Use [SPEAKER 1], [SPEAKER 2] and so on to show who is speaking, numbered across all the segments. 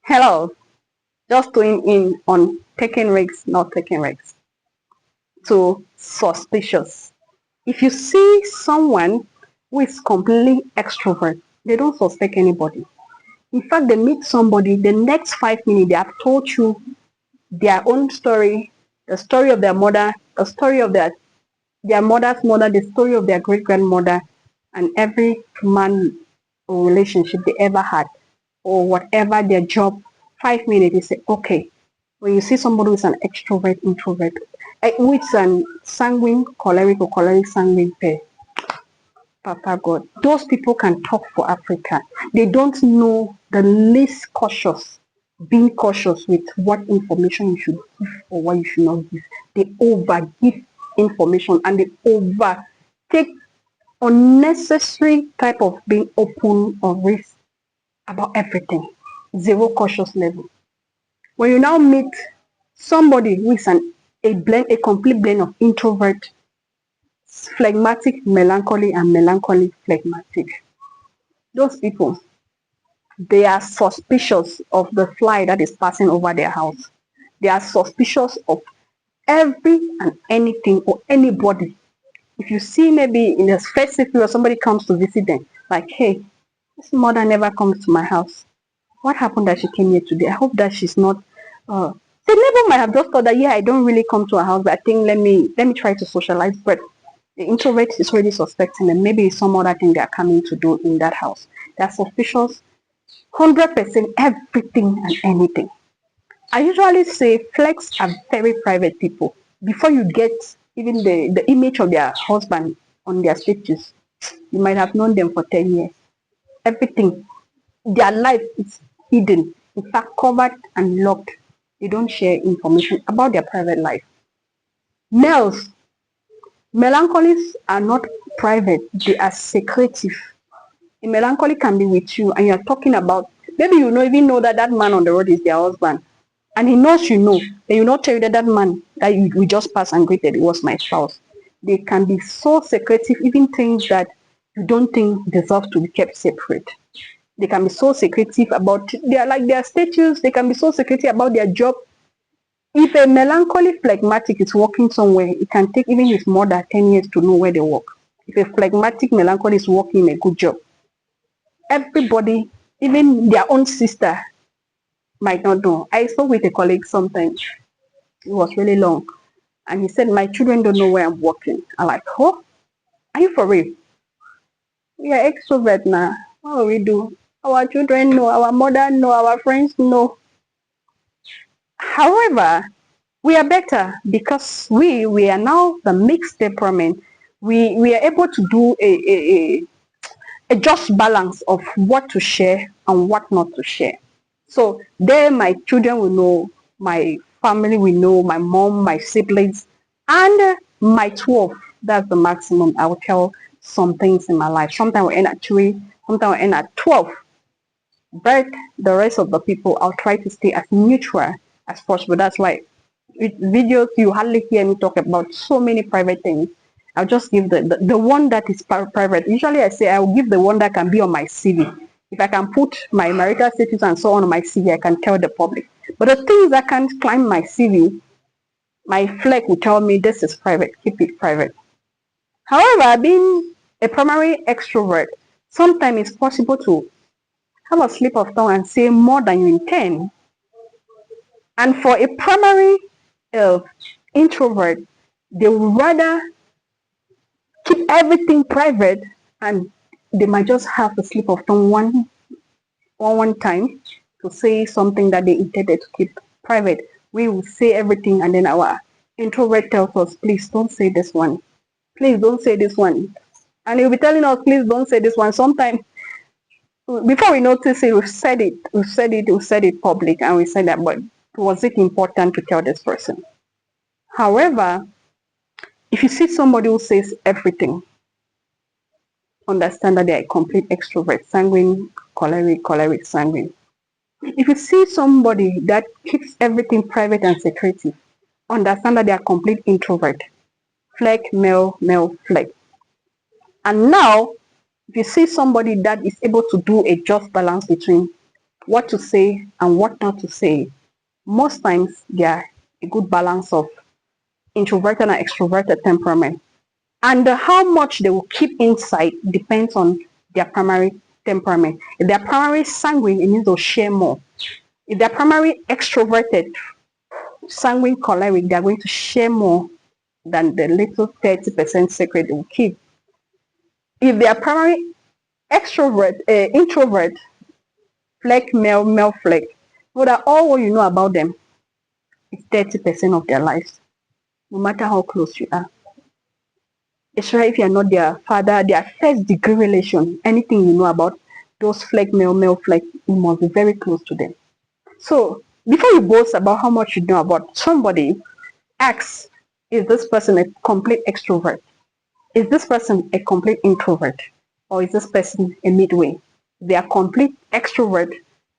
[SPEAKER 1] Hello, just doing in on taking risks, not taking risks. To suspicious. If you see someone who is completely extrovert, they don't suspect anybody. In fact, they meet somebody, the next 5 minutes they have told you their own story, the story of their mother, the story of their mother's mother, the story of their great grandmother, and every man or relationship they ever had, or whatever their job. 5 minutes, you say, okay. When you see somebody who's an extrovert, introvert, which is an sanguine, choleric, or choleric sanguine pair, Papa God, those people can talk for Africa. They don't know the least cautious, being cautious with what information you should give or what you should not give. They over give information and they over take unnecessary type of being open or risk about everything. Zero cautious level. When you now meet somebody who is a complete blend of introvert, phlegmatic, melancholy, and melancholy phlegmatic, those people, they are suspicious of the fly that is passing over their house. They are suspicious of every and anything or anybody. If you see maybe in the first city where somebody comes to visit them, like, hey, this mother never comes to my house. What happened that she came here today? I hope that she's not. The neighbor might have just thought that, yeah, I don't really come to her house, but I think let me try to socialize. But the introvert is already suspecting that maybe it's some other thing they are coming to do in that house. They are suspicious, 100% everything and anything. I usually say flex are very private people. Before you get even the image of their husband on their status, you might have known them for 10 years. Everything, their life is hidden, in fact, covered and locked. They don't share information about their private life. Males, melancholies are not private, they are secretive. A melancholy can be with you and you're talking about, maybe you don't even know that that man on the road is their husband. And he knows you know, they will not tell you that that man that we just passed and greeted, it was my spouse. They can be so secretive, even things that you don't think deserve to be kept separate. They can be so secretive about their status. They can be so secretive about their job. If a melancholy phlegmatic is working somewhere, it can take even his mother 10 years to know where they work. If a phlegmatic melancholy is working a good job, everybody, even their own sister, might not know. I spoke with a colleague sometimes. It was really long. And he said, my children don't know where I'm working. I'm like, oh, are you for real? We are extrovert now. What do we do? Our children know, our mother know, our friends know. However, we are better because we are now the mixed temperament. We are able to do a just balance of what to share and what not to share. So there my children will know, my family will know, my mom, my siblings, and my 12. That's the maximum. I will tell some things in my life. Sometimes we end at 3, sometimes we end at 12. But the rest of the people, I'll try to stay as neutral as possible. That's why with videos, you hardly hear me talk about so many private things. I'll just give the one that is private. Usually I say I will give the one that can be on my CV. If I can put my marital status and so on my CV, I can tell the public. But the things that can't climb my CV, my flag will tell me this is private, keep it private. However, being a primary extrovert, sometimes it's possible to have a slip of tongue and say more than you intend. And for a primary introvert, they would rather keep everything private, and they might just have a slip of tongue one time to say something that they intended to keep private. We will say everything, and then our introvert tells us, please don't say this one. Please don't say this one. And he'll be telling us, please don't say this one. Sometimes, before we notice it, we've said it public, and we said that, but was it important to tell this person? However, if you see somebody who says everything, understand that they are a complete extrovert, sanguine, choleric, sanguine. If you see somebody that keeps everything private and secretive, understand that they are complete introvert, phleg, male, phleg. And now, if you see somebody that is able to do a just balance between what to say and what not to say. Most times they are a good balance of introverted and extroverted temperament. And how much they will keep inside depends on their primary temperament. If they're primary sanguine, it means they'll share more. If they're primary extroverted, sanguine choleric, they're going to share more than the little 30% secret they will keep. If they are primary introvert, male fleck, know that all what you know about them is 30% of their lives, no matter how close you are. Especially if you're not their father, their first degree relation, anything you know about those male fleck, you must be very close to them. So before you boast about how much you know about somebody, ask, is this person a complete extrovert? Is this person a complete introvert? Or is this person a midway? They are complete extrovert.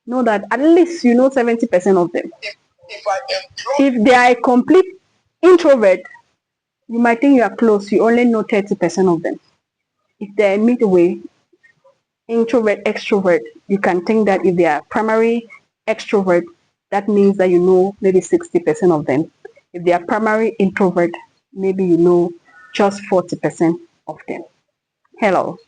[SPEAKER 1] Know that at least you know 70% of them. If they are a complete introvert, you might think you are close, you only know 30% of them. If they're midway, introvert, extrovert, you can think that if they are primary extrovert, that means that you know maybe 60% of them. If they are primary introvert, maybe you know just 40% of them. Hello.